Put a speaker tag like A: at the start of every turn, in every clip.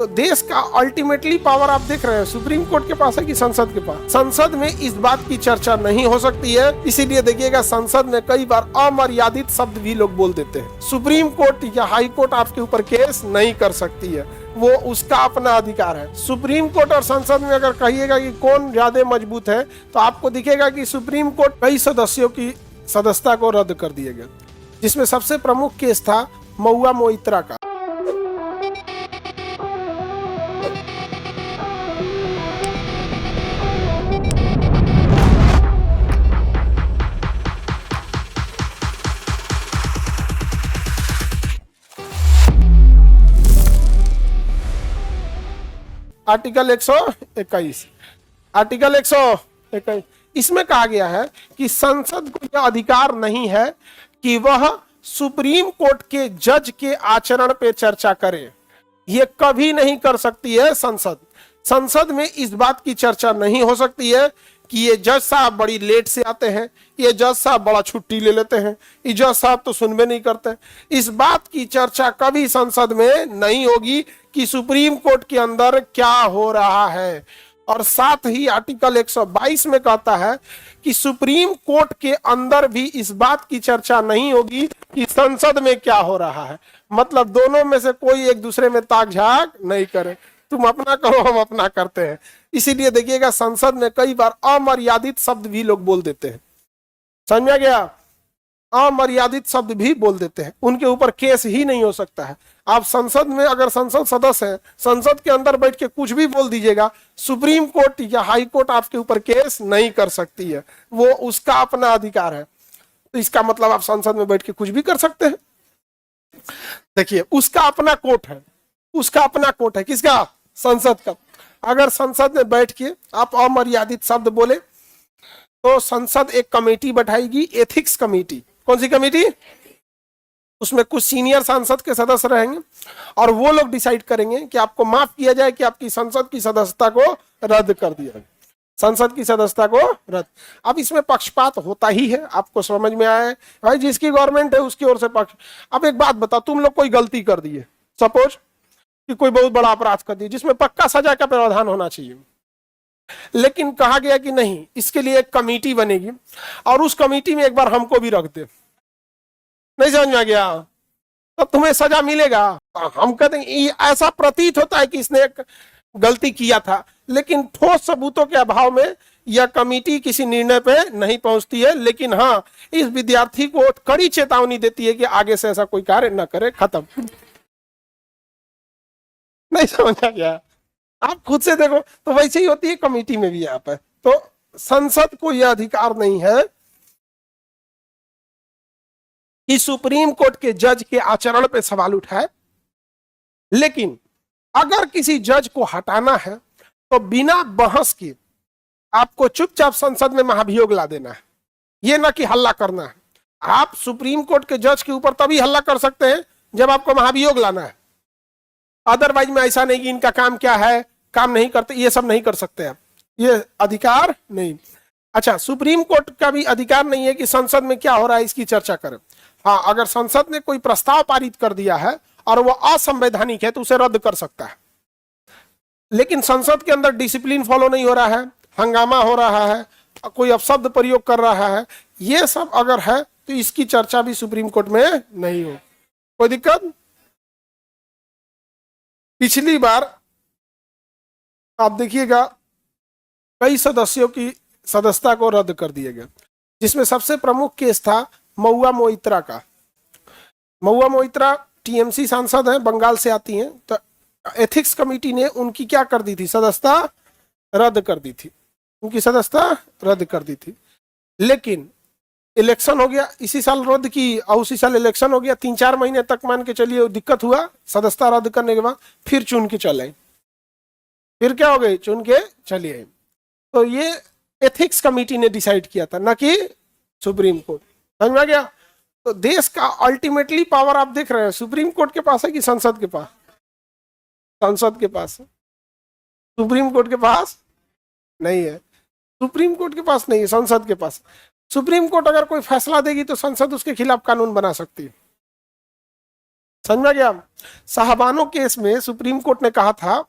A: तो देश का अल्टीमेटली पावर आप देख रहे हैं सुप्रीम कोर्ट के पास है कि संसद के पास। संसद में इस बात की चर्चा नहीं हो सकती है, इसीलिए देखिएगा संसद में कई बार अमर्यादित शब्द भी लोग बोल देते हैं। सुप्रीम कोर्ट या हाई कोर्ट आपके ऊपर केस नहीं कर सकती है, वो उसका अपना अधिकार है। सुप्रीम कोर्ट और संसद में अगर कहिएगा कि कौन ज्यादा मजबूत है, तो आपको दिखेगा कि सुप्रीम कोर्ट कई सदस्यों की सदस्यता को रद्द कर दिया गया, जिसमें सबसे प्रमुख केस था महुआ मोइत्रा का। आर्टिकल 121, आर्टिकल 121 इसमें कहा गया है कि संसद को यह अधिकार नहीं है कि वह सुप्रीम कोर्ट के जज के आचरण पे चर्चा करे। यह कभी नहीं कर सकती है संसद। संसद में इस बात की चर्चा नहीं हो सकती है कि ये जज साहब बड़ी लेट से आते हैं, ये जज साहब बड़ा छुट्टी ले लेते हैं, ये जज साहब तो सुनबे नहीं करते। इस बात की चर्चा कभी संसद में नहीं होगी कि सुप्रीम कोर्ट के अंदर क्या हो रहा है। और साथ ही आर्टिकल 122 में कहता है कि सुप्रीम कोर्ट के अंदर भी इस बात की चर्चा नहीं होगी कि संसद में क्या हो रहा है। मतलब दोनों में से कोई एक दूसरे में ताक झाक नहीं करे, तुम अपना करो हम अपना करते हैं। इसीलिए देखिएगा संसद में कई बार अमर्यादित शब्द भी लोग बोल देते हैं। समझ में आ गया? अमर्यादित शब्द भी बोल देते हैं, उनके ऊपर केस ही नहीं हो सकता है। आप संसद में अगर संसद सदस्य है, संसद के अंदर बैठ के कुछ भी बोल दीजिएगा, सुप्रीम कोर्ट या हाई कोर्ट आपके ऊपर केस नहीं कर सकती है, वो उसका अपना अधिकार है। तो इसका मतलब आप संसद में बैठ के कुछ भी कर सकते हैं। देखिए उसका अपना कोर्ट है, उसका अपना कोर्ट है, किसका? संसद का। अगर संसद में बैठ के आप अमर्यादित शब्द बोले तो संसद एक कमेटी बैठाएगी, एथिक्स कमेटी। कौन सी कमेटी? उसमें कुछ सीनियर सांसद के सदस्य रहेंगे और वो लोग डिसाइड करेंगे कि आपको माफ किया जाए कि आपकी संसद की सदस्यता को रद्द कर दिया जाए। संसद की सदस्यता को रद्द। अब इसमें पक्षपात होता ही है, आपको समझ में आया है भाई, जिसकी गवर्नमेंट है उसकी ओर से पक्ष। अब एक बात बता, तुम लोग कोई गलती कर दिए, सपोज कि कोई बहुत बड़ा अपराध कर दिया जिसमें पक्का सजा का प्रावधान होना चाहिए, लेकिन कहा गया कि नहीं, इसके लिए एक कमेटी बनेगी और उस कमेटी में एक बार हमको भी रख दे। नहीं समझ में आ गया? तो तुम्हें सजा मिलेगा। हम कहते हैं ऐसा प्रतीत होता है कि इसने एक गलती किया था, लेकिन ठोस सबूतों के अभाव में यह कमेटी किसी निर्णय पे नहीं पहुंचती है। लेकिन हाँ, इस विद्यार्थी को कड़ी चेतावनी देती है कि आगे से ऐसा कोई कार्य न करे, खत्म। नहीं समझ आ गया? आप खुद से देखो तो वैसे ही होती है कमेटी में भी यहाँ पे। तो संसद को यह अधिकार नहीं है कि सुप्रीम कोर्ट के जज के आचरण पे सवाल उठाए, लेकिन अगर किसी जज को हटाना है तो बिना बहस के आपको चुपचाप संसद में महाभियोग ला देना है, ये ना कि हल्ला करना है। आप सुप्रीम कोर्ट के जज के ऊपर तभी हल्ला कर सकते हैं जब आपको महाभियोग लाना है। अदरवाइज में ऐसा नहीं कि इनका काम क्या है, काम नहीं करते, ये सब नहीं कर सकते आप, ये अधिकार नहीं। अच्छा, सुप्रीम कोर्ट का भी अधिकार नहीं है कि संसद में क्या हो रहा है इसकी चर्चा करें। हाँ, अगर संसद ने कोई प्रस्ताव पारित कर दिया है और वो असंवैधानिक है तो उसे रद्द कर सकता है। लेकिन संसद के अंदर डिसिप्लिन फॉलो नहीं हो रहा है, हंगामा हो रहा है, कोई अपशब्द प्रयोग कर रहा है, ये सब अगर है तो इसकी चर्चा भी सुप्रीम कोर्ट में नहीं हो। कोई दिक्कत? पिछली बार आप देखिएगा कई सदस्यों की सदस्यता को रद्द कर दिया गया, जिसमें सबसे प्रमुख केस था महुआ मोइत्रा का। महुआ मोइत्रा टीएमसी सांसद हैं, बंगाल से आती हैं। तो एथिक्स कमेटी ने उनकी क्या कर दी थी? सदस्यता रद्द कर दी थी, उनकी सदस्यता रद्द कर दी थी। लेकिन इलेक्शन हो गया, इसी साल रद्द की और उसी साल इलेक्शन हो गया। 3-4 महीने तक मान के चलिए दिक्कत हुआ, सदस्यता रद्द करने के बाद फिर चुन के चले। फिर क्या हो गई? चुन के चलिए। तो ये एथिक्स कमेटी ने डिसाइड किया था, ना कि सुप्रीम कोर्ट। समझ में आ गया? तो देश का अल्टीमेटली पावर आप देख रहे हैं सुप्रीम कोर्ट के पास है कि संसद के पास? संसद के पास है, सुप्रीम कोर्ट के पास नहीं है। सुप्रीम कोर्ट के पास नहीं है, संसद के पास। सुप्रीम कोर्ट अगर कोई फैसला देगी तो संसद उसके खिलाफ कानून बना सकती है। समझ में गया। साहबानो केस में सुप्रीम कोर्ट ने कहा था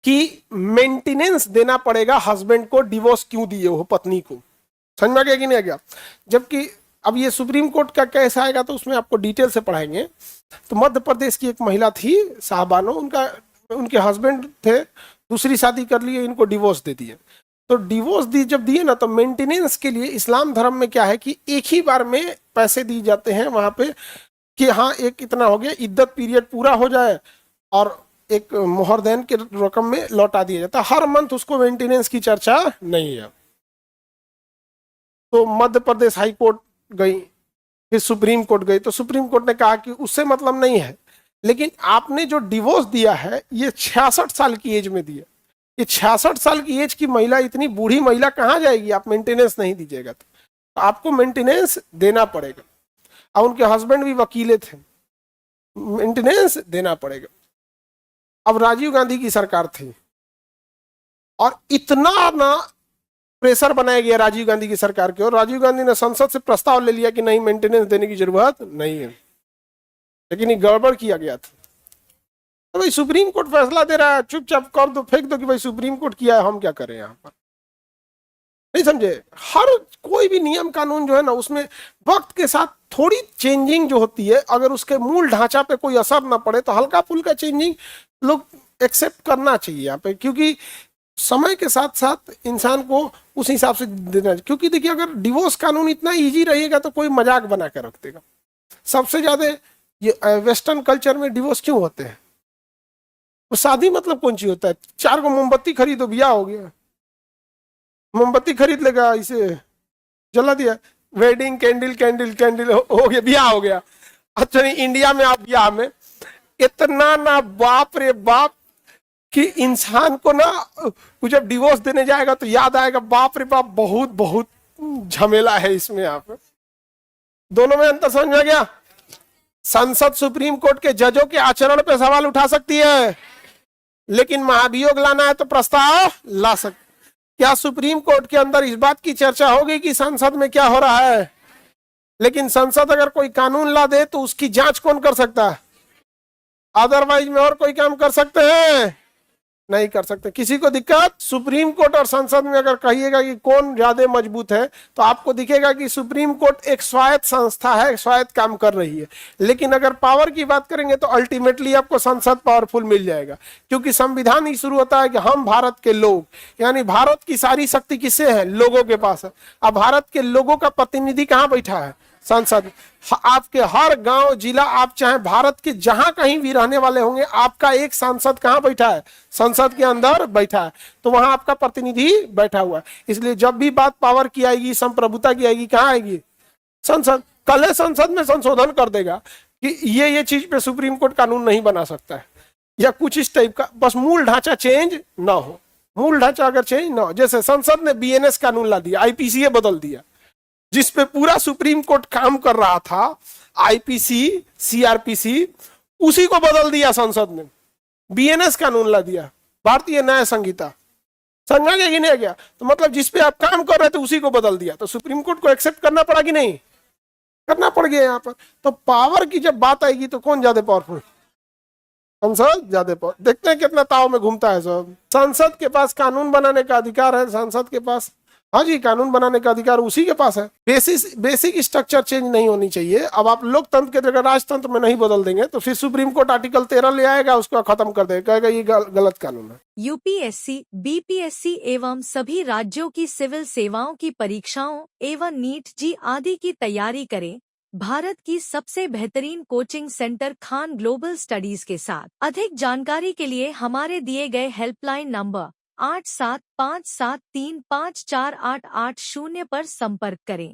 A: कि मेंटेनेंस देना पड़ेगा हस्बैंड को, डिवोर्स क्यों दिए हो पत्नी को। समझ में गया कि नहीं गया। जबकि अब ये सुप्रीम कोर्ट का केस आएगा तो उसमें आपको डिटेल से पढ़ाएंगे। तो मध्य प्रदेश की एक महिला थी साहबानो, उनके हस्बैंड थे, दूसरी शादी कर लिए, इनको डिवोर्स दे दिए। तो डिवोर्स जब दिए ना, तो मेंटेनेंस के लिए इस्लाम धर्म में क्या है कि एक ही बार में पैसे दिए जाते हैं वहां पे, कि हाँ एक इतना हो गया, इद्दत पीरियड पूरा हो जाए और एक मोहरदैन के रकम में लौटा दिया जाता है। हर मंथ उसको मेंटेनेंस की चर्चा नहीं है। तो मध्य प्रदेश हाई कोर्ट गई, फिर सुप्रीम कोर्ट गई, तो सुप्रीम कोर्ट ने कहा कि उससे मतलब नहीं है, लेकिन आपने जो डिवोर्स दिया है ये 66 साल की एज में दिया। ये 66 साल की एज की महिला, इतनी बूढ़ी महिला कहाँ जाएगी आप मेंटेनेंस नहीं दीजिएगा तो आपको मेंटेनेंस देना पड़ेगा। और उनके हस्बैंड भी वकीले थे, मेंटेनेंस देना पड़ेगा। अब राजीव गांधी की सरकार थी और इतना ना प्रेशर बनाया गया राजीव गांधी की सरकार के, और राजीव गांधी ने संसद से प्रस्ताव ले लिया कि नहीं मेंटेनेंस देने की जरूरत नहीं है, लेकिन ये गड़बड़ किया गया था। तो भाई सुप्रीम कोर्ट फैसला दे रहा है, चुपचाप कर दो, फेंक दो कि भाई सुप्रीम कोर्ट किया है, हम क्या करें यहाँ पर। नहीं समझे। हर कोई भी नियम कानून जो है ना, उसमें वक्त के साथ थोड़ी चेंजिंग जो होती है, अगर उसके मूल ढांचा पे कोई असर ना पड़े तो हल्का फुल्का चेंजिंग लोग एक्सेप्ट करना चाहिए यहाँ पे, क्योंकि समय के साथ साथ इंसान को उस हिसाब से देना चाहिए। क्योंकि देखिए अगर डिवोर्स कानून इतना इजी रहेगा तो कोई मजाक बना के रख देगा। सबसे ज्यादा ये वेस्टर्न कल्चर में डिवोर्स क्यों होते हैं, वो शादी मतलब कौन चीज होता है, 4 को मोमबत्ती खरीदो ब्याह हो गया, मोमबत्ती खरीद लेगा, इसे जला दिया, वेडिंग कैंडल कैंडल कैंडल हो गया, ब्याह हो गया। अच्छा नहीं, इंडिया में आप ब्याह में इतना ना बाप रे बाप कि इंसान को ना जब डिवोर्स देने जाएगा तो याद आएगा बाप रे बाप बहुत बहुत झमेला है इसमें। आप दोनों में अंतर समझ में गया। संसद सुप्रीम कोर्ट के जजों के आचरण पे सवाल उठा सकती है, लेकिन महाभियोग लाना है तो प्रस्ताव ला सकती। क्या सुप्रीम कोर्ट के अंदर इस बात की चर्चा होगी कि संसद में क्या हो रहा है, लेकिन संसद अगर कोई कानून ला दे तो उसकी जांच कौन कर सकता है, अदरवाइज में और कोई काम कर सकते हैं नहीं कर सकते। किसी को दिक्कत, सुप्रीम कोर्ट और संसद में अगर कहिएगा कि कौन ज्यादा मजबूत है तो आपको दिखेगा कि सुप्रीम कोर्ट एक स्वायत्त संस्था है, स्वायत्त काम कर रही है। लेकिन अगर पावर की बात करेंगे तो अल्टीमेटली आपको संसद पावरफुल मिल जाएगा, क्योंकि संविधान ही शुरू होता है कि हम भारत के लोग, यानी भारत की सारी शक्ति किससे है, लोगों के पास है। अब भारत के लोगों का प्रतिनिधि कहाँ बैठा है, संसद। आपके हर गांव जिला, आप चाहे भारत के जहां कहीं भी रहने वाले होंगे, आपका एक सांसद कहां बैठा है, संसद के अंदर बैठा है, तो वहां आपका प्रतिनिधि बैठा हुआ है। इसलिए जब भी बात पावर की आएगी, संप्रभुता की आएगी, कहां आएगी, संसद। कल संसद में संशोधन कर देगा कि ये चीज पे सुप्रीम कोर्ट कानून नहीं बना सकता है, या कुछ इस टाइप का, बस मूल ढांचा चेंज ना हो। मूल ढांचा अगर चेंज ना हो, जैसे संसद ने बीएनएस कानून ला दिया, आईपीसीए बदल दिया, जिस पे पूरा सुप्रीम कोर्ट काम कर रहा था, आईपीसी सीआरपीसी, उसी को बदल दिया संसद ने, बीएनएस कानून ला दिया, भारतीय न्याय संहिता। समझा गया कि नहीं गया। तो मतलब जिस पे आप काम कर रहे थे उसी को बदल दिया, तो सुप्रीम कोर्ट को एक्सेप्ट करना पड़ा कि नहीं, करना पड़ गया यहाँ पर। तो पावर की जब बात आएगी तो कौन ज्यादा पावरफुल, संसद ज्यादा पावर। देखते हैं कितना ताव में घूमता है सब। संसद के पास कानून बनाने का अधिकार है, संसद के पास, हाँ जी, कानून बनाने का अधिकार उसी के पास है। बेसिक स्ट्रक्चर चेंज नहीं होनी चाहिए। अब आप लोकतंत्र के जगह राजतंत्र में नहीं बदल देंगे तो फिर सुप्रीम कोर्ट आर्टिकल 13 ले आएगा, उसको खत्म कर देगा, कहेगा ये गलत कानून है।
B: यूपीएससी, बीपीएससी एवं सभी राज्यों की सिविल सेवाओं की परीक्षाओं एवं नीट जी आदि की तैयारी करें भारत की सबसे बेहतरीन coaching centre Khan global studies के साथ। अधिक जानकारी के लिए हमारे दिए गए हेल्पलाइन नंबर 8757354880 पर संपर्क करें।